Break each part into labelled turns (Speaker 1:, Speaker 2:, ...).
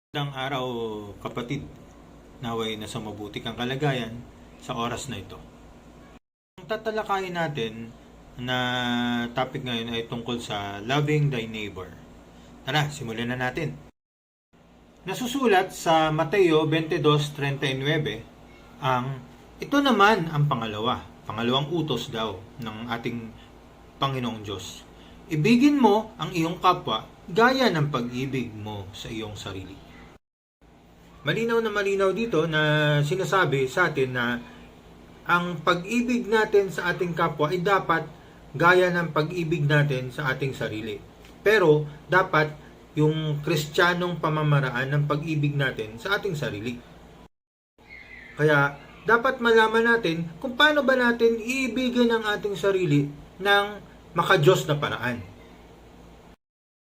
Speaker 1: Magandang araw kapatid, naway nasa mabuti kang kalagayan sa oras na ito. Ang tatalakayin natin na topic ngayon ay tungkol sa loving thy neighbor. Tara, simulan na natin. Nasusulat sa Mateo 22:39 ang ito naman ang pangalawang utos daw ng ating Panginoong Diyos. Ibigin mo ang iyong kapwa gaya ng pag-ibig mo sa iyong sarili. Malinaw na malinaw dito na sinasabi sa atin na ang pag-ibig natin sa ating kapwa ay dapat gaya ng pag-ibig natin sa ating sarili. Pero dapat yung kristyanong pamamaraan ng pag-ibig natin sa ating sarili. Kaya dapat malaman natin kung paano ba natin iibigan ang ating sarili ng makadiyos na paraan.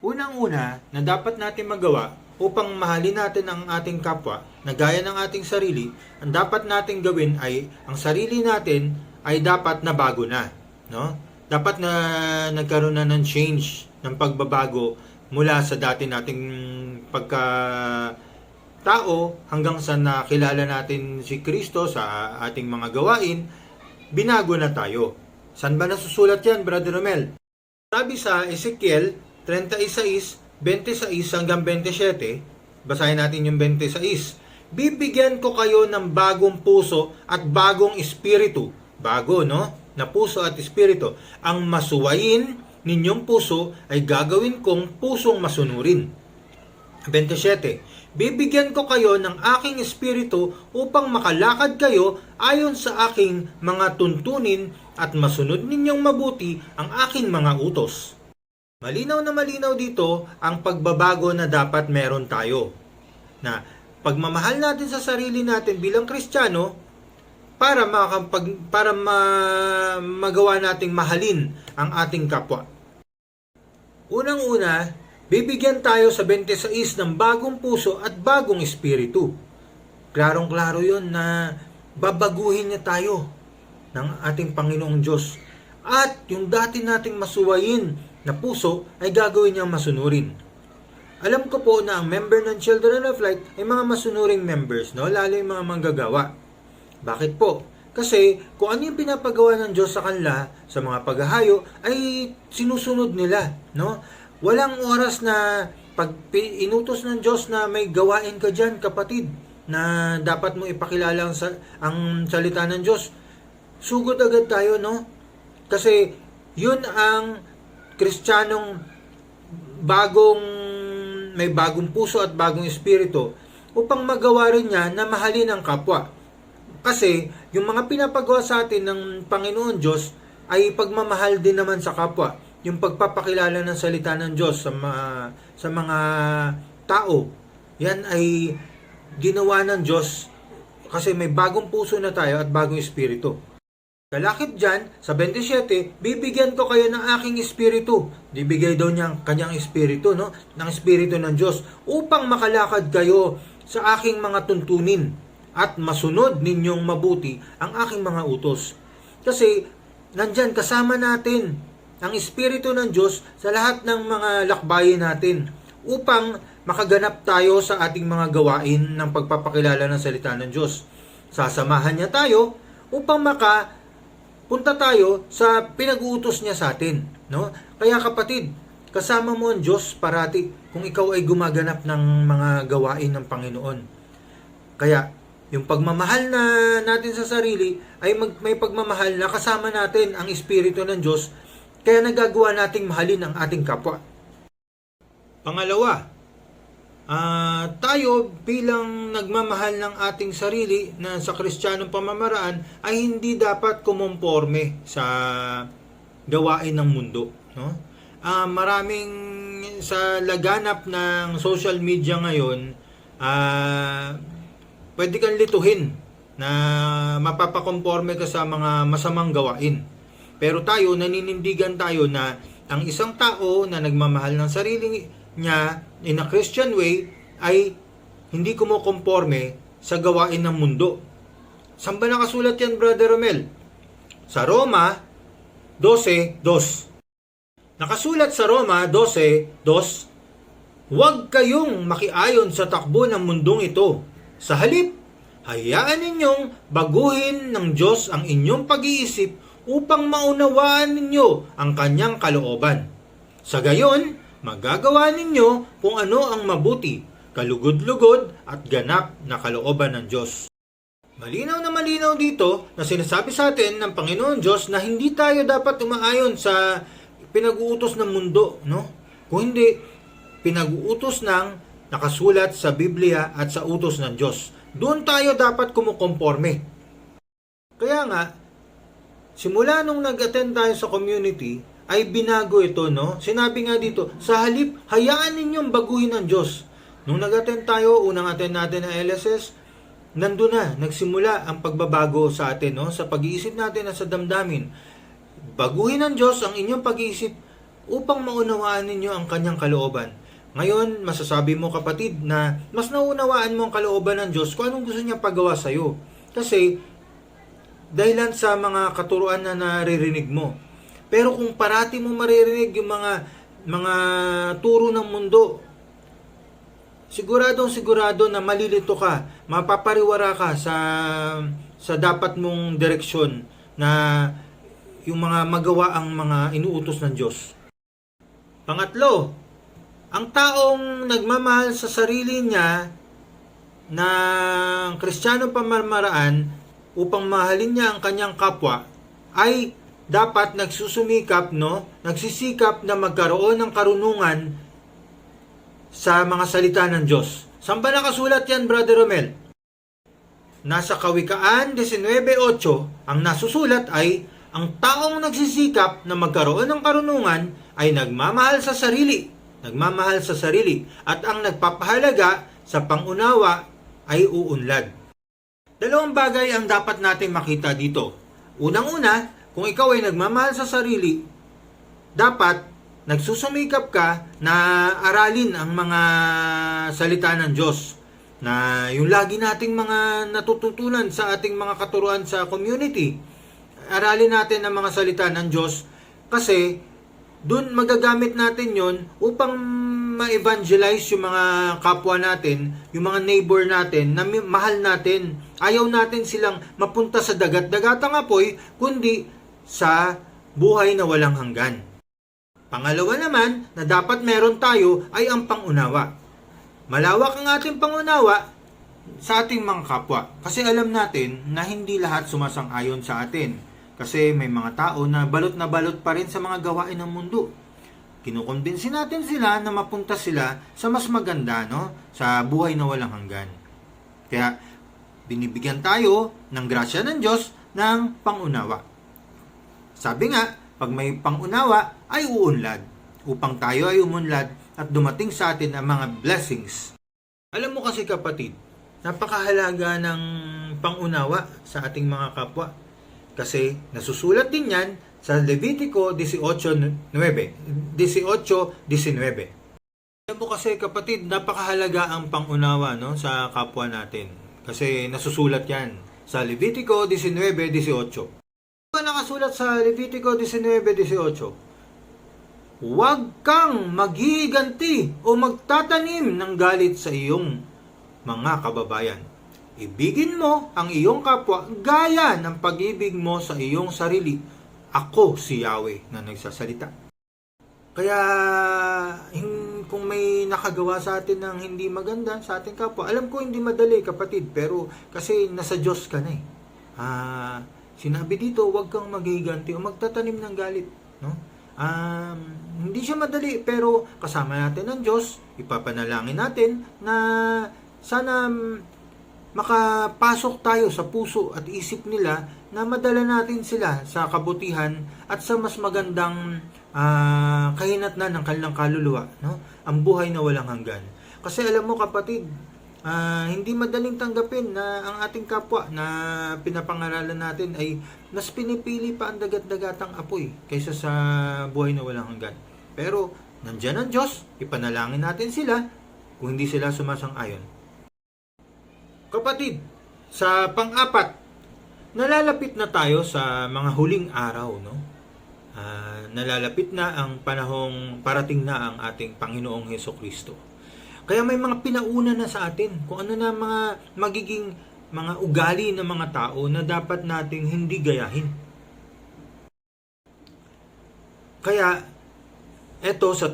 Speaker 1: Unang-una na dapat natin magawa upang mahalin natin ang ating kapwa na gaya ng ating sarili, ang dapat natin gawin ay ang sarili natin ay dapat na bago na, no? Dapat na nagkaroon na ng change, ng pagbabago mula sa dati nating pagka-tao hanggang sa nakilala natin si Kristo sa ating mga gawain, binago na tayo. Saan ba nasusulat yan, Brother Romel? Sabi sa Ezekiel 36:26 hanggang 27, basahin natin yung 26. Bibigyan ko kayo ng bagong puso at bagong espiritu. Bago, no? Na puso at espiritu. Ang masuwayin ninyong puso ay gagawin kong pusong masunurin. 27. Bibigyan ko kayo ng aking espiritu upang makalakad kayo ayon sa aking mga tuntunin at masunod ninyong mabuti ang aking mga utos. Malinaw na malinaw dito ang pagbabago na dapat meron tayo. Na pagmamahal natin sa sarili natin bilang Kristiyano para magawa nating mahalin ang ating kapwa. Unang-una, bibigyan tayo sa 26 ng bagong puso at bagong espiritu. Klarong-klaro yun na babaguhin niya tayo ng ating Panginoong Diyos. At yung dati nating masuwayin na puso ay gagawin niyang masunurin. Alam ko po na ang member ng Children of Light ay mga masunuring members, no? Lalo yung mga manggagawa. Bakit po? Kasi kung ano yung pinapagawa ng Diyos sa kanila sa mga paghahayo ay sinusunod nila, no? Walang oras na pag inutos ng Diyos na may gawain ka dyan, kapatid, na dapat mo ipakilala ang salita ng Diyos. Sugod agad tayo, no? Kasi yun ang Kristiyanong may bagong puso at bagong espiritu upang magawa rin niya na mahalin ang kapwa. Kasi yung mga pinapagawa sa atin ng Panginoon Diyos ay pagmamahal din naman sa kapwa. Yung pagpapakilala ng salita ng Diyos sa mga tao, yan ay ginawa ng Diyos kasi may bagong puso na tayo at bagong espiritu. Kalakip dyan, sa 27, bibigyan ko kayo ng aking espiritu. Bibigay daw niya ang kanyang espiritu, no? Ng espiritu ng Diyos upang makalakad kayo sa aking mga tuntunin at masunod ninyong mabuti ang aking mga utos. Kasi nandyan kasama natin ang espiritu ng Diyos sa lahat ng mga lakbayin natin upang makaganap tayo sa ating mga gawain ng pagpapakilala ng salita ng Diyos. Sasamahan niya tayo upang punta tayo sa pinag-uutos niya sa atin, no? Kaya kapatid, kasama mo ang Diyos parati kung ikaw ay gumaganap ng mga gawain ng Panginoon. Kaya yung pagmamahal na natin sa sarili ay may pagmamahal na kasama natin ang Espiritu ng Diyos, kaya nagagawa nating mahalin ang ating kapwa. Pangalawa, tayo bilang nagmamahal ng ating sarili na sa Kristiyanong pamamaraan ay hindi dapat kumomporme sa gawain ng mundo, no? Maraming sa laganap ng social media ngayon, pwede kang lituhin na mapapakonforme ka sa mga masamang gawain. Pero tayo, naninindigan tayo na ang isang tao na nagmamahal ng sarili niya in a Christian way ay hindi kumukonforme sa gawain ng mundo. Saan ba nakasulat yan, Brother Romel? Sa Roma 12:2. Nakasulat sa Roma 12:2 Huwag kayong makiayon sa takbo ng mundong ito. Sa halip, hayaan ninyong baguhin ng Diyos ang inyong pag-iisip upang maunawaan ninyo ang kanyang kalooban. Sa gayon, magagawa ninyo kung ano ang mabuti, kalugod-lugod at ganap na kalooban ng Diyos. Malinaw na malinaw dito na sinasabi sa atin ng Panginoon Diyos na hindi tayo dapat umaayon sa pinag-uutos ng mundo, no? Kung hindi, pinag-uutos ng nakasulat sa Biblia at sa utos ng Diyos. Doon tayo dapat kumukonforme. Kaya nga, simula nung nag-attend tayo sa community, ay binago ito, no? Sinabi nga dito, sa halip, hayaan ninyong baguhin ng Diyos. Nung nag-attend tayo, unang attend natin ng LSS, nandun na, nagsimula ang pagbabago sa atin, no? Sa pag-iisip natin at sa damdamin. Baguhin ng Diyos ang inyong pag-iisip upang maunawaan ninyo ang kanyang kalooban. Ngayon, masasabi mo kapatid na mas naunawaan mo ang kalooban ng Diyos kung anong gusto niya pagawa sa iyo. Kasi, dahilan sa mga katuruan na naririnig mo. Pero kung parati mo maririnig yung mga turo ng mundo, sigurado na malilito ka, mapapariwara ka sa dapat mong direksyon na yung mga magawa ang mga inuutos ng Diyos. Pangatlo, ang taong nagmamahal sa sarili niya ng Kristiyanong pamamaraan upang mahalin niya ang kanyang kapwa ay dapat nagsisikap na magkaroon ng karunungan sa mga salita ng Diyos. Saan ba nakasulat yan, Brother Romel? Nasa Kawikaan 19:8, ang nasusulat ay, ang taong nagsisikap na magkaroon ng karunungan ay nagmamahal sa sarili, at ang nagpapahalaga sa pangunawa ay uunlad. Dalawang bagay ang dapat natin makita dito. Unang-una, kung ikaw ay nagmamahal sa sarili, dapat nagsusumikap ka na aralin ang mga salita ng Diyos. Na yung lagi nating mga natututunan sa ating mga katuruan sa community. Aralin natin ang mga salita ng Diyos kasi doon magagamit natin yon upang ma-evangelize yung mga kapwa natin, yung mga neighbor natin na mahal natin. Ayaw natin silang mapunta sa dagat-dagatang apoy, kundi sa buhay na walang hanggan. Pangalawa naman na dapat meron tayo ay ang pangunawa. Malawak ang ating pangunawa sa ating mga kapwa. Kasi alam natin na hindi lahat sumasang-ayon sa atin. Kasi may mga tao na balot pa rin sa mga gawain ng mundo. Kinukumbinsi natin sila na mapunta sila sa mas maganda, no? Sa buhay na walang hanggan. Kaya binibigyan tayo ng grasya ng Diyos ng pangunawa. Sabi nga, pag may pangunawa ay uunlad. Upang tayo ay umunlad at dumating sa atin ang mga blessings. Alam mo kasi kapatid, napakahalaga ng pangunawa sa ating mga kapwa. Kasi nasusulat din yan sa Levitico 18:19. Alam mo kasi kapatid, napakahalaga ang pangunawa, no, sa kapwa natin. Kasi nasusulat yan sa Levitico 19:18. Ano nakasulat sa Levitico 19:18? Huwag kang maghihiganti o magtatanim ng galit sa iyong mga kababayan. Ibigin mo ang iyong kapwa gaya ng pag-ibig mo sa iyong sarili. Ako si Yahweh na nagsasalita. Kaya kung may nakagawa sa atin ng hindi maganda sa ating kapwa, alam ko hindi madali kapatid, pero kasi nasa Diyos ka na eh. Sinabi dito, huwag kang maghihiganti o magtatanim ng galit. No? Hindi siya madali, pero kasama natin ang Diyos, ipapanalangin natin na sana makapasok tayo sa puso at isip nila na madala natin sila sa kabutihan at sa mas magandang kahinatnan ng kanilang kaluluwa, no? Ang buhay na walang hanggan. Kasi alam mo kapatid, hindi madaling tanggapin na ang ating kapwa na pinapangaralan natin ay mas pinipili pa ang dagat-dagatang apoy kaysa sa buhay na walang hanggan. Pero nandiyan ang Diyos, ipanalangin natin sila kung hindi sila sumasang-ayon. Kapatid, sa pang-apat, nalalapit na tayo sa mga huling araw, no? Nalalapit na ang panahong parating na ang ating Panginoong Hesukristo. Kaya may mga pinauna na sa atin kung ano na mga magiging mga ugali ng mga tao na dapat nating hindi gayahin. Kaya, eto sa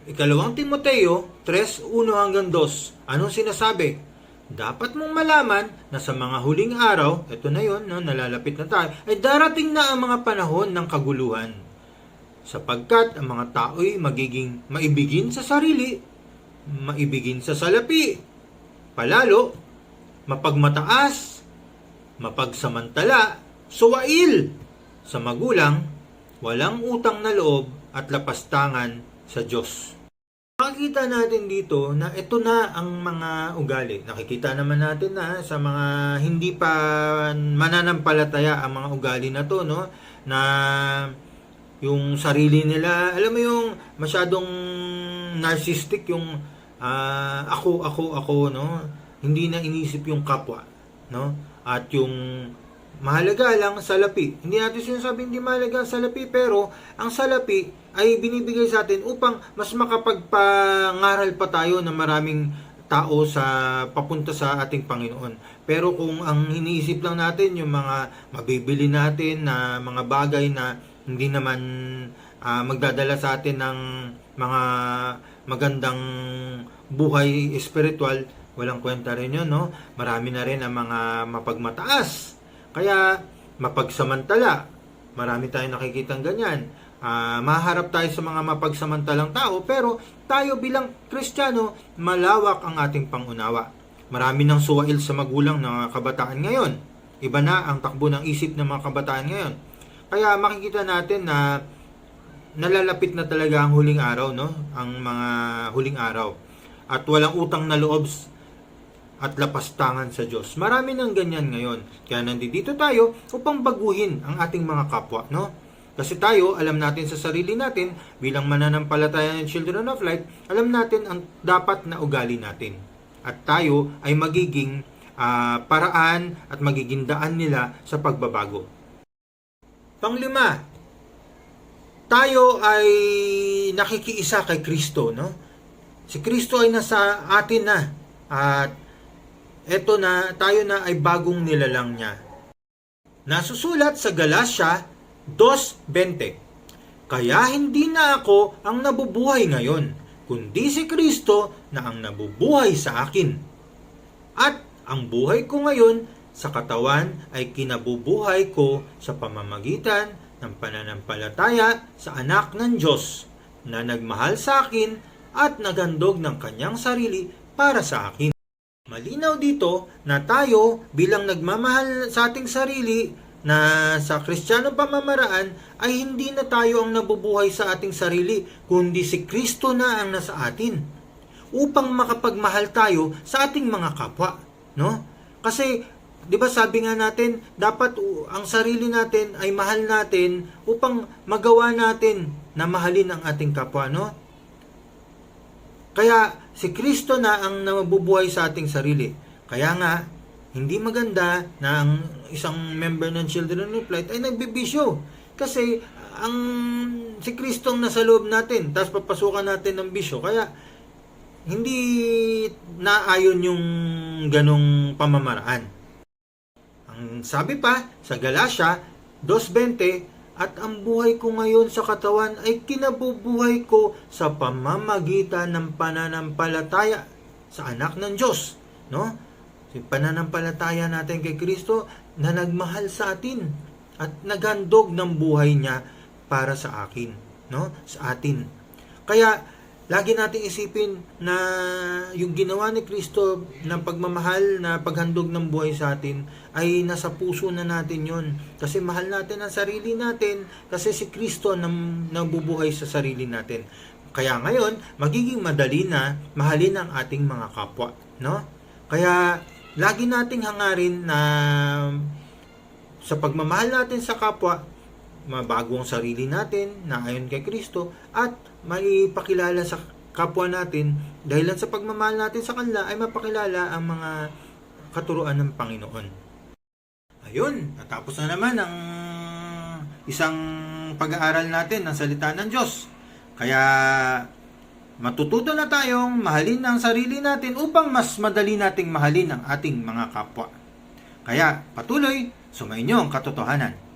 Speaker 1: ikalawang Timoteo 3:1-2, anong sinasabi? Dapat mong malaman na sa mga huling araw, eto na yon, no, nalalapit na tayo, ay darating na ang mga panahon ng kaguluhan. Sapagkat ang mga tao'y magiging maibigin sa sarili, maibigin sa salapi, palalo, mapagmataas, mapagsamantala, suwail sa magulang, walang utang na loob at lapastangan sa Diyos. Makikita natin dito na ito na ang mga ugali. Nakikita naman natin na sa mga hindi pa mananampalataya ang mga ugali na to, no? Na yung sarili nila, alam mo yung masyadong narcissistic, yung ako, no? Hindi na inisip yung kapwa, no? At yung mahalaga lang salapi. Hindi natin sinasabi hindi mahalaga ang salapi, pero ang salapi ay binibigay sa atin upang mas makapagpangaral pa tayo ng maraming tao sa papunta sa ating Panginoon. Pero kung ang iniisip lang natin yung mga mabibili natin na mga bagay na hindi naman magdadala sa atin ng mga magandang buhay espiritual, walang kwenta rin yun, no? Marami na rin ang mga mapagmataas. Kaya, mapagsamantala. Marami tayong nakikitang ganyan. Maharap tayo sa mga mapagsamantalang tao, pero tayo bilang Kristiyano, malawak ang ating pangunawa. Marami ng suwail sa magulang ng kabataan ngayon. Iba na ang takbo ng isip ng mga kabataan ngayon. Kaya makikita natin na nalalapit na talaga ang huling araw, no? Ang mga huling araw. At walang utang na loob at lapastangan sa Diyos. Marami ng ganyan ngayon. Kaya nandito tayo upang baguhin ang ating mga kapwa, no? Kasi tayo, alam natin sa sarili natin, bilang mananampalataya ng Children of Light, alam natin ang dapat na ugali natin. At tayo ay magiging paraan at magiging daan nila sa pagbabago. Panglima, tayo ay nakikiisa kay Kristo, no? Si Kristo ay nasa atin na, at eto na, tayo na ay bagong nilalang niya. Nasusulat sa Galatia 2:20, kaya hindi na ako ang nabubuhay ngayon, kundi si Kristo na ang nabubuhay sa akin. At ang buhay ko ngayon sa katawan ay kinabubuhay ko sa pamamagitan ng pananampalataya sa anak ng Diyos na nagmahal sa akin at naghandog ng kanyang sarili para sa akin. Malinaw dito na tayo bilang nagmamahal sa ating sarili na sa Kristiyanong pamamaraan ay hindi na tayo ang nabubuhay sa ating sarili, kundi si Kristo na ang nasa atin upang makapagmahal tayo sa ating mga kapwa, no? Kasi 'di ba sabi nga natin, dapat ang sarili natin ay mahal natin upang magawa natin na mahalin ang ating kapwa, no? Kaya si Kristo na ang nabubuhay sa ating sarili. Kaya nga hindi maganda na ang isang member ng Children of Light ay nagbibisyo. Kasi ang si Kristo ang nasa loob natin, tapos papasukan natin ng bisyo. Kaya hindi naayon yung ganong pamamaraan. Ang sabi pa sa Galatia 2:20, at ang buhay ko ngayon sa katawan ay kinabubuhay ko sa pamamagitan ng pananampalataya sa anak ng Diyos, no? Yung pananampalataya natin kay Kristo na nagmahal sa atin at naghandog ng buhay niya para sa akin, no? Sa atin. Kaya lagi nating isipin na yung ginawa ni Kristo ng pagmamahal na paghandog ng buhay sa atin ay nasa puso na natin yon. Kasi mahal natin ang sarili natin, kasi si Kristo nang nabubuhay sa sarili natin. Kaya ngayon, magiging madali na mahalin ang ating mga kapwa, no? Kaya lagi nating hangarin na sa pagmamahal natin sa kapwa, mabago ang sarili natin na ayon kay Kristo at maipakilala sa kapwa natin dahil lang sa pagmamahal natin sa kanila ay mapakilala ang mga katuruan ng Panginoon. Ayun, natapos na naman ang isang pag-aaral natin ng salita ng Diyos. Kaya matututo na tayong mahalin ang sarili natin upang mas madali nating mahalin ang ating mga kapwa. Kaya patuloy, sumainyo ang katotohanan.